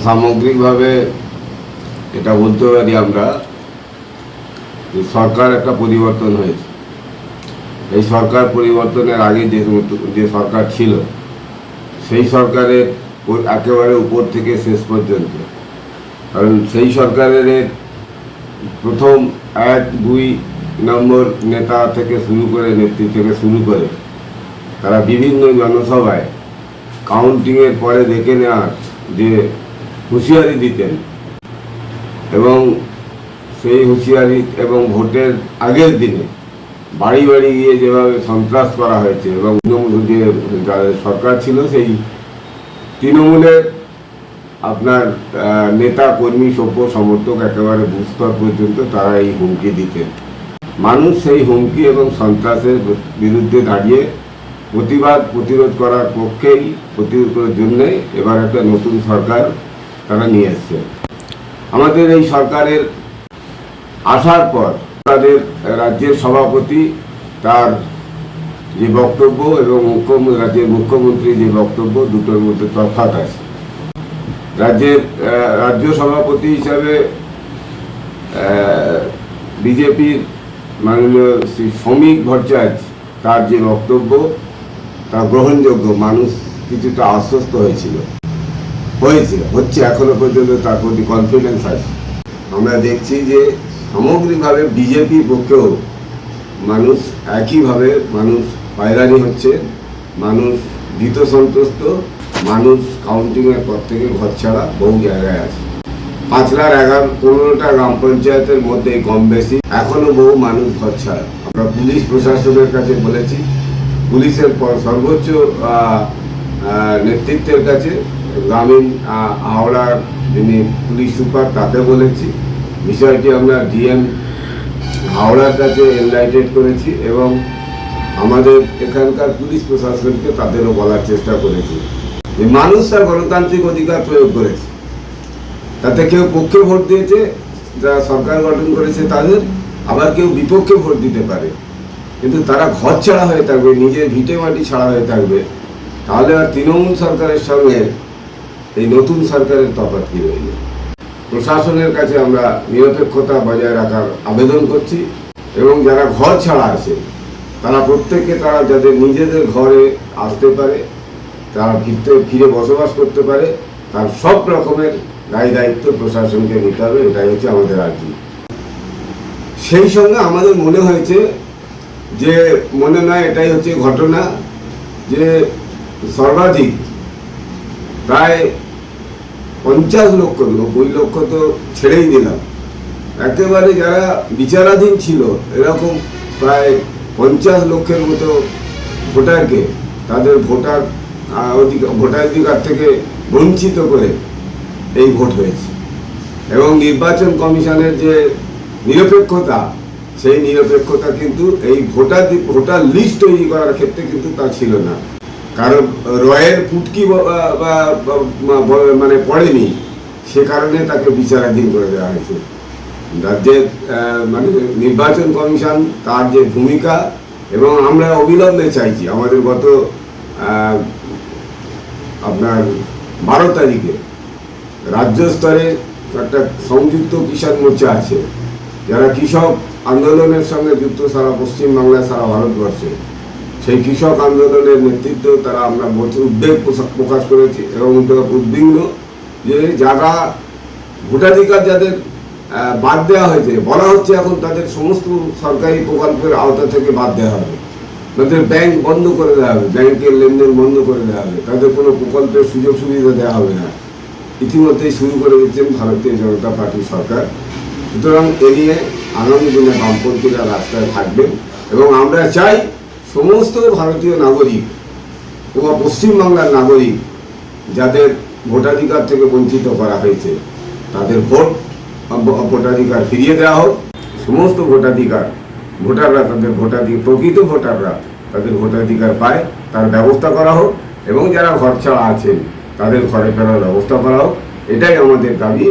সামগ্রিকভাবে এটা বলতে পারি আমরা যে সরকার একটা পরিবর্তন হয়েছে। এই সরকার পরিবর্তনের আগে যে সরকার ছিল সেই সরকারের একেবারে উপর থেকে শেষ পর্যন্ত, কারণ সেই সরকারের প্রথম 1-2 নম্বর নেতা থেকে শুরু করে নেত্রী থেকে শুরু করে তারা বিভিন্ন জনসভায় কাউন্টিংয়ের পরে দেখে নেওয়ার যে হুঁশিয়ারি দিতেন এবং সেই হুঁশিয়ারি এবং ভোটের আগের দিনে বাড়ি বাড়ি গিয়ে যেভাবে সন্ত্রাস করা হয়েছে এবং যে সরকার ছিল সেই তৃণমূলের আপনার নেতা কর্মী সভ্য সমর্থক একেবারে বুথ স্তর পর্যন্ত তারা এই হুমকি দিতেন। মানুষ সেই হুমকি এবং সন্ত্রাসের বিরুদ্ধে দাঁড়িয়ে প্রতিরোধ করার পক্ষেই প্রতিরোধ করার জন্যই এবার একটা নতুন সরকার তারা নিয়ে এসছে। আমাদের এই সরকারের আসার পর তাদের রাজ্যের সভাপতি তার যে বক্তব্য এবং রাজ্যের মুখ্যমন্ত্রীর যে বক্তব্য দুটোর মধ্যে তফাৎ আছে। রাজ্য সভাপতি হিসাবে বিজেপির মাননীয় শ্রী শ্রমিক ভট্টাচার্য তার যে বক্তব্য তা গ্রহণযোগ্য, মানুষ কিছুটা আশ্বস্ত হচ্ছে এখনো পর্যন্ত তার প্রতি কনফিডেন্স আছে। আমরা দেখছি যে সামগ্রিকভাবে বিজেপির পক্ষেও মানুষ একইভাবে হয়রানি হচ্ছে, মানুষ ভীত সন্ত্রস্ত, মানুষ কাউন্টিংয়ের পর থেকে ঘর ছাড়া বহু জায়গায় আছে। 5,15টা গ্রাম পঞ্চায়েতের মধ্যে কম বেশি এখনো বহু মানুষ ঘর ছাড়া। আমরা পুলিশ প্রশাসনের কাছে বলেছি, পুলিশের সর্বোচ্চ নেতৃত্বের কাছে, গ্রামীণ হাওড়ার যিনি পুলিশ সুপার তাকে বলেছি, বিষয়টি আমরা ডিএম হাওড়ার কাছে এনলাইটেড করেছি এবং আমাদের এখানকার পুলিশ প্রশাসনকে তাদেরও বলার চেষ্টা করেছি যে মানুষ তার গণতান্ত্রিক অধিকার প্রয়োগ করেছে। তাতে কেউ পক্ষে ভোট দিয়েছে, যারা সরকার গঠন করেছে তাদের, আবার কেউ বিপক্ষে ভোট দিতে পারে, কিন্তু তারা ঘর ছাড়া হয়ে থাকবে, নিজের ভিটে মাটি ছাড়া হয়ে থাকবে। তাহলে আর তৃণমূল সরকারের সঙ্গে এই নতুন সরকারের তফাৎ কি রইল? প্রশাসনের কাছে আমরা নিরপেক্ষতা বজায় রাখার আবেদন করছি এবং যারা ঘর ছাড়া আছে তারা প্রত্যেককে তারা যাদের নিজেদের ঘরে আসতে পারে, তারা ফিরে বসবাস করতে পারে, তার সব রকমের দায়ী দায়িত্ব প্রশাসনকে নিতে হবে। এটাই হচ্ছে আমাদের আর্জি। সেই সঙ্গে আমাদের মনে হয়েছে যে মনে নয় এটাই হচ্ছে ঘটনা যে সর্বাধিক প্রায় 50 লক্ষ, 90 লক্ষ তো ছেড়েই দিলাম, একেবারে যারা বিচারাধীন ছিল এরকম প্রায় 50 লক্ষের মতো ভোটারকে তাদের ভোটাধিকার থেকে বঞ্চিত করে এই ভোট হয়েছে। এবং নির্বাচন কমিশনের যে নিরপেক্ষতা, সেই নিরপেক্ষতা কিন্তু এই ভোটার লিস্ট তৈরি করার ক্ষেত্রে কিন্তু তা ছিল না। কারণ রয়ের ফুটকি মানে পড়েনি, সে কারণে তাকে বিচারাধীন করে দেওয়া হয়েছে। রাজ্যের মানে নির্বাচন কমিশন তার যে ভূমিকা, এবং আমরা অবিলম্বে চাইছি আমাদের গত আপনার 12 তারিখে রাজ্য স্তরে একটা সংযুক্ত কিষাণ মোর্চা আছে, যারা কৃষক আন্দোলনের সঙ্গে যুক্ত সারা পশ্চিমবাংলায়, সারা ভারতবর্ষে। সেই কৃষক আন্দোলনের নেতৃত্ব তারা আমরা উদ্বেগ প্রকাশ করেছি এবং উদ্বিগ্ন যে যারা ভোটাধিকার যাদের বাদ দেওয়া হয়েছে, বলা হচ্ছে এখন তাদের সমস্ত সরকারি প্রকল্পের আওতা থেকে বাদ দেওয়া হবে, তাদের ব্যাংক বন্ধ করে দেওয়া হবে, ব্যাংকের লেনদেন বন্ধ করে দেওয়া হবে, তাদের কোনো প্রকল্পের সুযোগ সুবিধা দেওয়া হবে না। ইতিমধ্যেই শুরু করে দিচ্ছেন ভারতীয় জনতা পার্টির সরকার। সুতরাং এ নিয়ে আগামী দিনে বামপন্থীরা রাস্তায় থাকবেন এবং আমরা চাই সমস্ত ভারতীয় নাগরিক ও পশ্চিমবাংলার নাগরিক যাদের ভোটাধিকার থেকে বঞ্চিত করা হয়েছে তাদের ভোটাধিকার ফিরিয়ে দেওয়া হোক। সমস্ত ভোটাররা তাদের প্রকৃত ভোটাররা তাদের ভোটাধিকার পায়, তার ব্যবস্থা করা হোক এবং যারা ঘর ছাড়া আছেন তাদের ঘরে ফেরার ব্যবস্থা করা হোক। এটাই আমাদের দাবি।